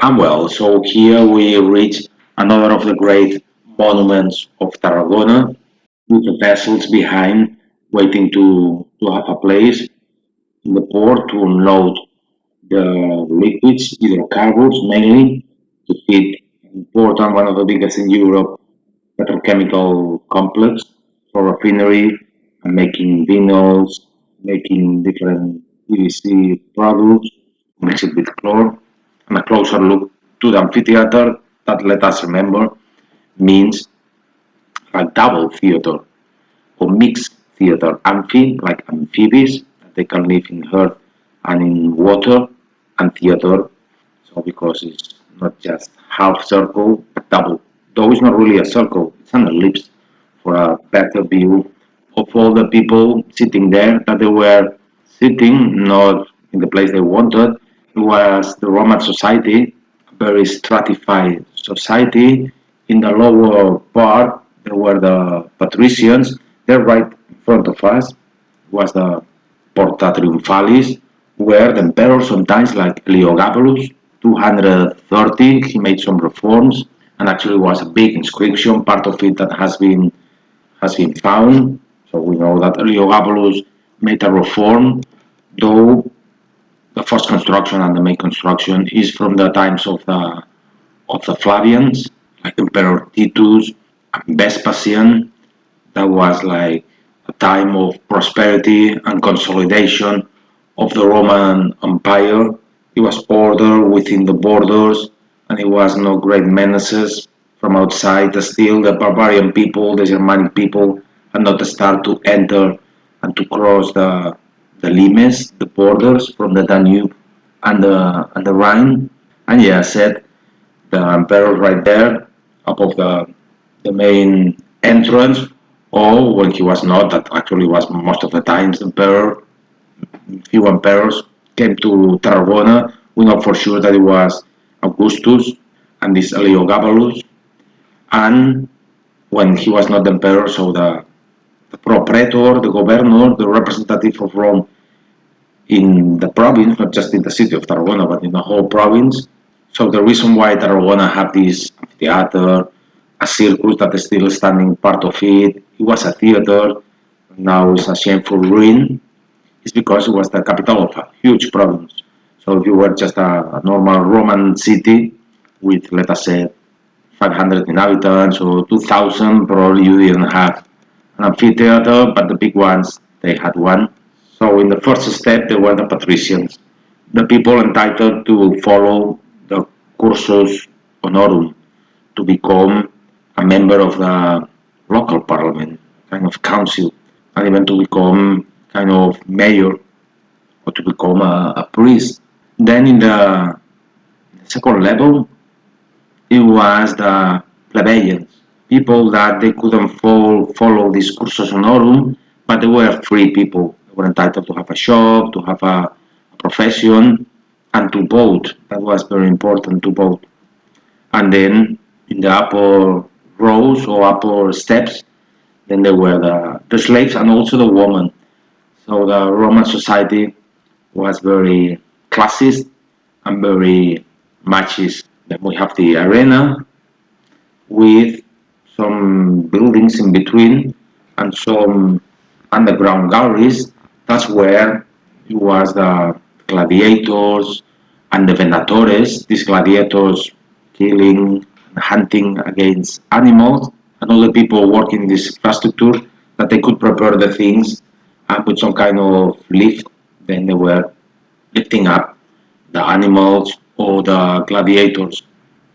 And well, so here we reach another of the great monuments of Tarragona, with the vessels behind waiting to have a place in the port to unload the liquids, hydrocarbons mainly, to feed important, one of the biggest in Europe, petrochemical complex for refinery and making vinyls, making different PVC products, mixed with chlor. And a closer look to the amphitheater that, let us remember, means a double theater or mixed theater. Amphi, like amphibies, they can live in earth and in water, and theater, so because it's not just half circle, but double. Though it's not really a circle, it's an ellipse for a better view of all the people sitting there, that they were sitting not in the place they wanted. It was the Roman society, a very stratified society. In the lower part, there were the patricians. They're right in front of us. Was the Porta Triumphalis, where the emperor sometimes, like Heliogabalus, 230, he made some reforms, and actually was a big inscription, part of it that has been found. So we know that Heliogabalus made a reform, though the first construction and the main construction is from the times of the Flavians, like Emperor Titus and Vespasian. That was like a time of prosperity and consolidation of the Roman Empire. It was order within the borders, and it was no great menaces from outside. Still, the barbarian people, the Germanic people, had not started to enter and to cross the limes, the borders from the Danube and the Rhine. And yeah, I said the emperor right there above the main entrance, or when he was not, that actually was most of the times the emperor, few emperors came to Tarragona. We know for sure that it was Augustus and this Heliogabalus, and when he was not the emperor, so the propraetor, the governor, the representative of Rome in the province, not just in the city of Tarragona, but in the whole province. So the reason why Tarragona had this amphitheater, a circus that is still standing part of it, it was a theater, now it's a shameful ruin, is because it was the capital of a huge province. So if you were just a normal Roman city with, let us say, 500 inhabitants or 2,000, probably you didn't have an amphitheater, but the big ones, they had one. So in the first step, they were the patricians, the people entitled to follow the cursus honorum, to become a member of the local parliament, kind of council, and even to become kind of mayor or to become a priest. Then in the second level, it was the plebeians, people that they couldn't follow this cursus honorum, but they were free people. They were entitled to have a shop, to have a profession, and to vote. That was very important, to vote. And then in the upper rows or upper steps, then there were the slaves and also the women. So the Roman society was very classist and very machist. Then we have the arena with some buildings in between and some underground galleries. That's where it was the gladiators and the venatores, these gladiators killing and hunting against animals, and all the people working in this infrastructure, that they could prepare the things and with some kind of lift, then they were lifting up the animals or the gladiators.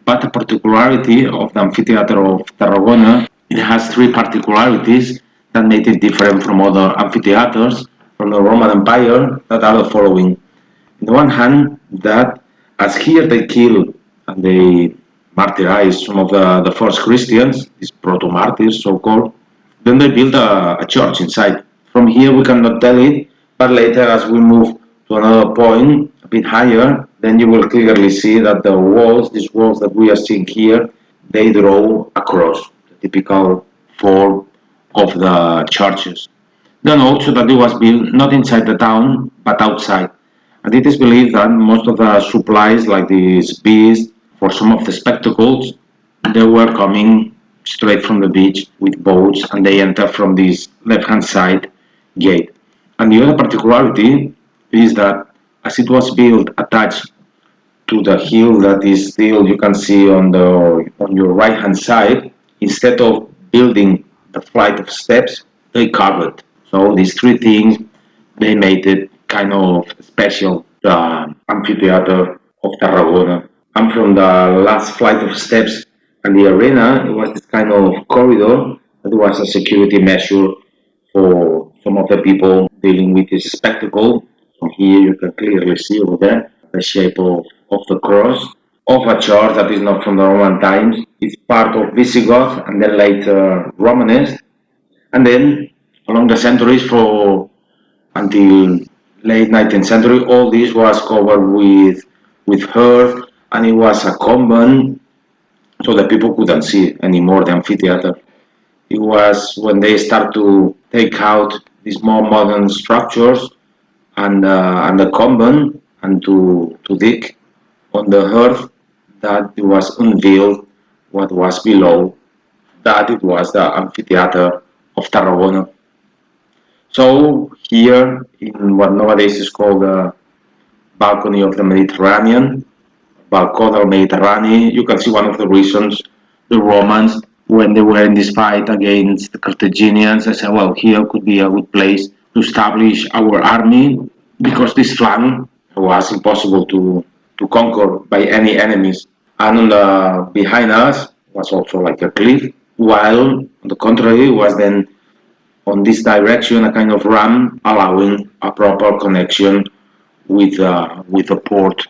But the particularity of the amphitheater of Tarragona, it has three particularities that made it different from other amphitheaters from the Roman Empire, that are the following. On the one hand, that as here they kill and they martyrize some of the first Christians, these proto-martyrs so-called, then they build a church inside. From here we cannot tell it, but later as we move to another point, a bit higher, then you will clearly see that the walls, these walls that we are seeing here, they draw across the typical form of the churches. Then also that it was built not inside the town, but outside. And it is believed that most of the supplies, like these beasts for some of the spectacles, they were coming straight from the beach with boats, and they enter from this left-hand side gate. And the other particularity is that as it was built attached to the hill that is still you can see on your right hand side, instead of building the flight of steps, they carved. So these three things they made it kind of special, the amphitheater of Tarragona. And from the last flight of steps and the arena, it was this kind of corridor that was a security measure for some of the people dealing with this spectacle. From here, you can clearly see over there the shape of the cross of a church that is not from the Roman times. It's part of Visigoth and then later Romanesque. And then along the centuries for until late 19th century, all this was covered with earth, and it was a convent, so that people couldn't see anymore the amphitheater. It was when they start to take out these more modern structures and the convent and to dig on the earth that it was unveiled what was below, that it was the amphitheater of Tarragona. So here in what nowadays is called the balcony of the Mediterranean, Balcón Mediterranean, you can see one of the reasons the Romans, when they were in this fight against the Carthaginians, they said, well, here could be a good place to establish our army because this flank was impossible to conquer by any enemies. And on the behind us was also like a cliff, while on the contrary was then on this direction a kind of ramp allowing a proper connection with the port.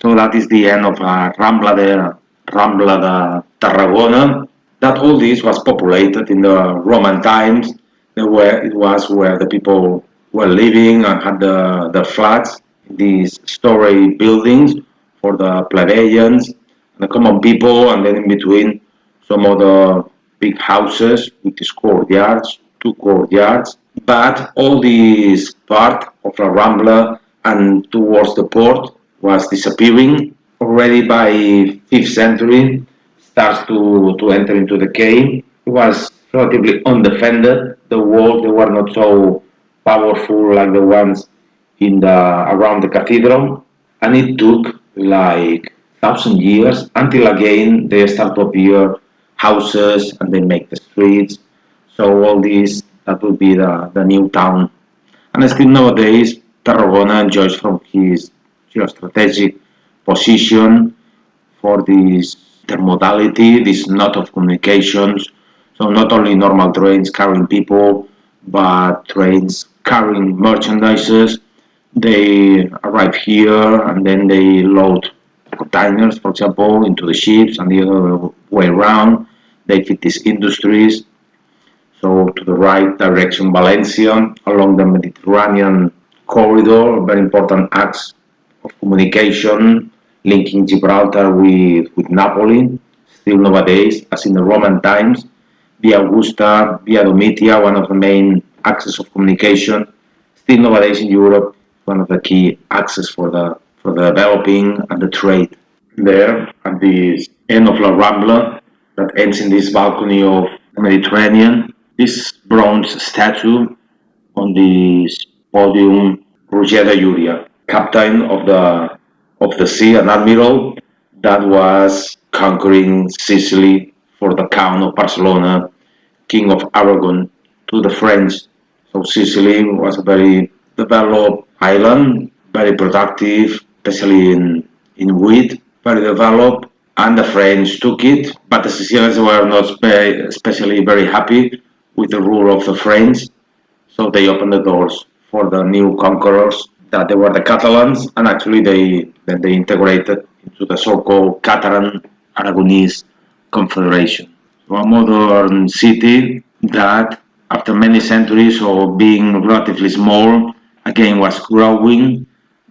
So that is the end of Rambla de Tarragona. That all this was populated in the Roman times. It was where the people were living and had the flats, these story buildings for the plebeians, the common people, and then in between some other big houses with these courtyards, two courtyards. But all this part of La Rambla and towards the port was disappearing. Already by 5th century, starts to enter into decay. It was relatively undefended. The walls they were not so powerful like the ones in the around the cathedral, and it took like 1,000 years until again they start to appear houses and they make the streets. So all this that will be the new town. And still nowadays Tarragona enjoys from his geostrategic position for this intermodality, this knot of communications. So not only normal trains carrying people, but trains carrying merchandises. They arrive here and then they load containers, for example, into the ships and the other way around. They feed these industries. So to the right direction, Valencia, along the Mediterranean corridor, a very important axe of communication linking Gibraltar with Napoli, still nowadays, as in the Roman times, Via Augusta, Via Domitia, one of the main axes of communication, still nowadays in Europe, one of the key axes for the developing and the trade. There, at the end of La Rambla, that ends in this balcony of the Mediterranean, this bronze statue on this podium, Roger de Juria, captain of the sea, an admiral that was conquering Sicily for the Count of Barcelona, King of Aragon, to the French. So Sicily was a very developed island, very productive, especially in wheat, very developed, and the French took it, but the Sicilians were not especially very happy with the rule of the French, so they opened the doors for the new conquerors that they were the Catalans, and actually they integrated into the so-called Catalan Aragonese Confederation. So a modern city that, after many centuries of being relatively small, again was growing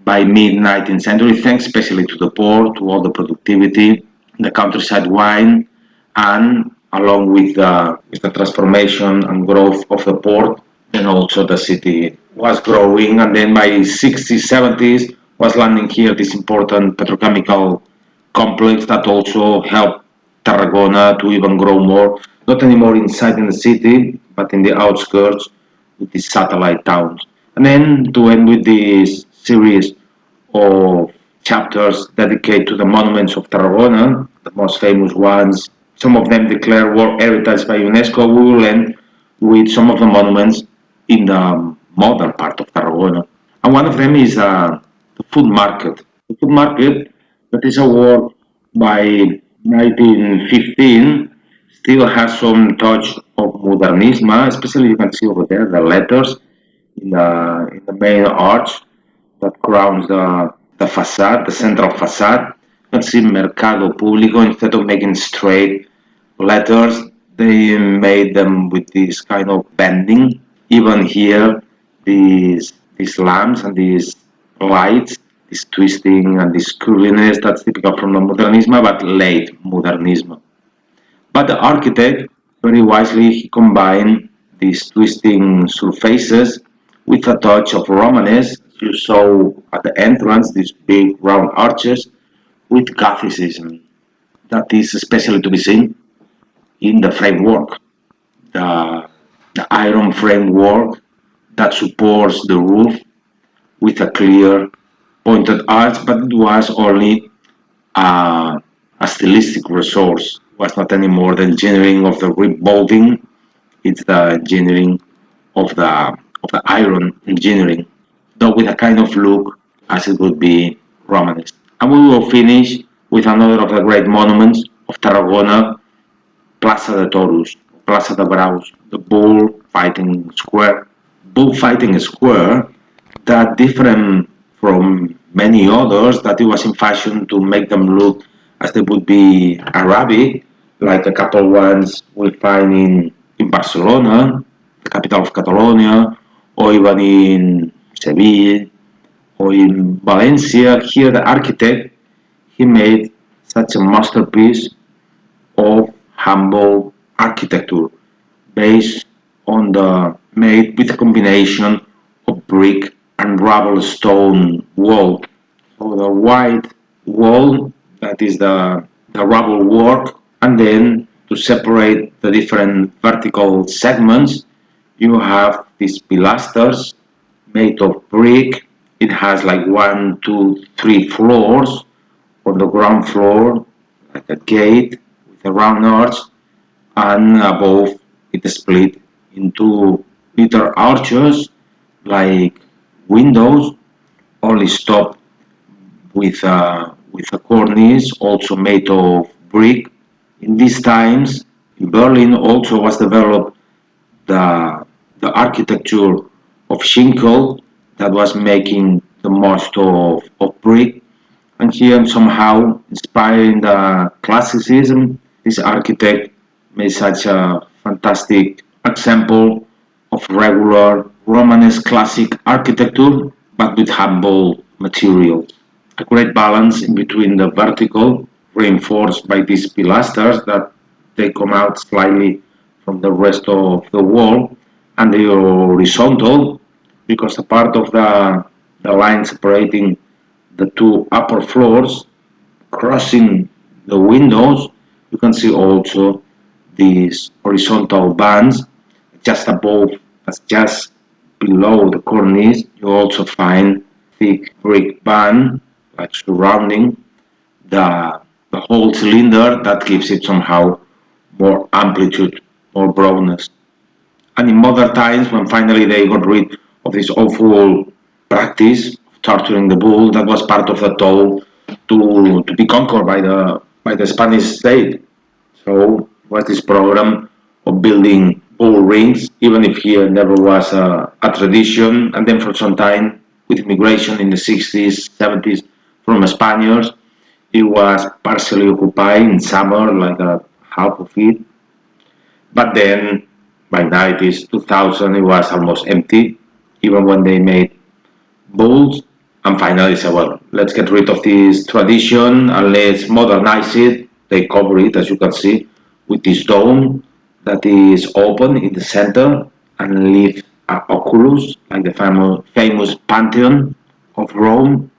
by mid 19th century, thanks especially to the port, to all the productivity, the countryside wine, and along with the transformation and growth of the port, and also the city was growing. And then by 60s, 70s was landing here this important petrochemical complex that also helped Tarragona to even grow more, not anymore inside in the city, but in the outskirts with these satellite towns. And then to end with this series of chapters dedicated to the monuments of Tarragona, the most famous ones, some of them declared World Heritage by UNESCO, we will end with some of the monuments in the modern part of Tarragona. And one of them is the food market. The food market, that is a word by 1915, still has some touch of modernism, especially you can see over there the letters in the main arch that crowns the facade, the central facade. You can see Mercado Público, instead of making straight letters, they made them with this kind of bending. Even here, these lamps and these lights, this twisting and this curviness, that's typical from the modernism, but late modernism. But the architect, very wisely, he combined these twisting surfaces with a touch of Romanesque. You saw at the entrance these big round arches with Gothicism. That is especially to be seen in the framework, the, the iron framework that supports the roof with a clear pointed arch, but it was only a, a stylistic resource. It was not any more the engineering of the rib bolting, it's the engineering of the iron engineering, though with a kind of look as it would be Romanesque. And we will finish with another of the great monuments of Tarragona, Plaza de Toros, Plaza de Braus, the bull fighting square. Bullfighting square that different from many others that it was in fashion to make them look as they would be Arabic, like a couple ones we find in Barcelona, the capital of Catalonia, or even in Seville or in Valencia. Here the architect he made such a masterpiece of humble architecture based on the made with a combination of brick and rubble stone wall. So the white wall that is the rubble work, and then to separate the different vertical segments, you have these pilasters made of brick. It has like one, two, three floors. On the ground floor, like a gate with a round arch, and above it is split into little arches like windows, only stopped with a cornice also made of brick. In these times, in Berlin also was developed the the architecture of Schinkel that was making the most of brick, and here somehow inspiring the classicism. This architect made such a fantastic example of regular Romanesque classic architecture, but with humble materials. A great balance in between the vertical, reinforced by these pilasters that they come out slightly from the rest of the wall, and the horizontal, because a part of the line separating the two upper floors, crossing the windows, you can see also these horizontal bands just above, as just below the cornice. You also find thick brick band like surrounding the the whole cylinder that gives it somehow more amplitude, more broadness. And in modern times, when finally they got rid of this awful practice of torturing the bull, that was part of the toll to be conquered by the Spanish state. So it was this program of building bull rings, even if here never was a tradition. And then for some time, with immigration in the 60s, 70s from Spaniards, it was partially occupied in summer, like a half of it, but then by 90s, 2000, it was almost empty, even when they made bulls. And finally said, well, let's get rid of this tradition and let's modernize it. They cover it, as you can see, with this dome that is open in the center and leave an oculus, like the famous Pantheon of Rome.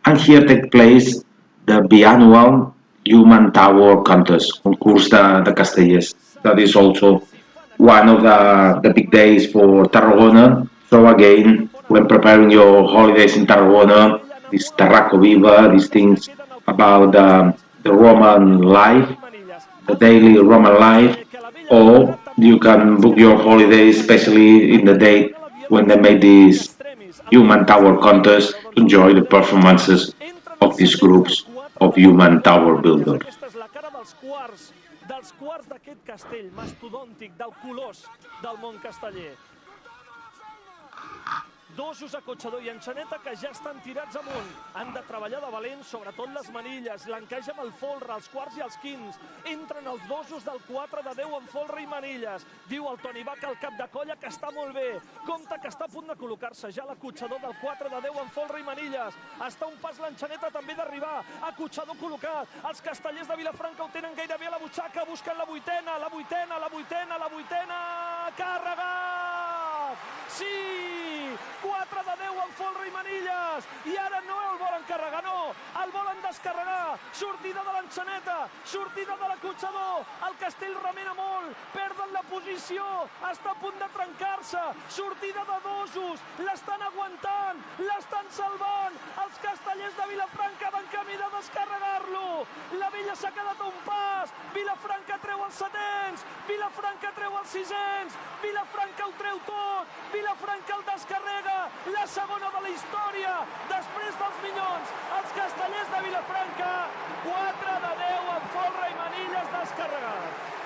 And here take place the biannual Human Tower Contest, concurs de castellers. That is also one of the big days for Tarragona. So again, when preparing your holidays in Tarragona, this Tarraco Viva, these things about the Roman life, the daily Roman life, or you can book your holiday, especially in the day when they made this human tower contest to enjoy the performances of these groups of human tower builders. Aquesta és la cara dels quarts d'aquest castell mastodòntic, del colós del món casteller. Dosos, acotxador i enxaneta que ja estan tirats amunt. Han de treballar de valent, sobretot les manilles, l'encaix amb el folre, els quarts i els quins. Entren els dosos del 4 de 10 amb folre i manilles. Diu el Toni Bach, el cap de colla, que està molt bé. Compte que està a punt de col·locar-se ja l'acotxador del 4 de 10 amb folre i manilles. Està un pas l'enxaneta també d'arribar. Acotxador col·locat. Els castellers de Vilafranca ho tenen gairebé a la butxaca. Busquen la vuitena. Carregat! Sí! 4 de 10 amb folre i manilles, i ara no el volen carregar, no, el volen descarregar, sortida de l'enxaneta, sortida de l'acotxador, el castell remena molt, perden la posició, està a punt de trencar-se, sortida de dosos, l'estan aguantant, l'estan salvant, els castellers de Vilafranca van camí de descarregar-lo, la vella s'ha quedat a un pas, Vilafranca treu els setens, Vilafranca treu els sisens, Vilafranca ho treu tot, Vilafranca el descarrega, la segona de la història, després dels Minyons, els castellers de Vilafranca, 4 de 10 amb folre i manilles descarregat.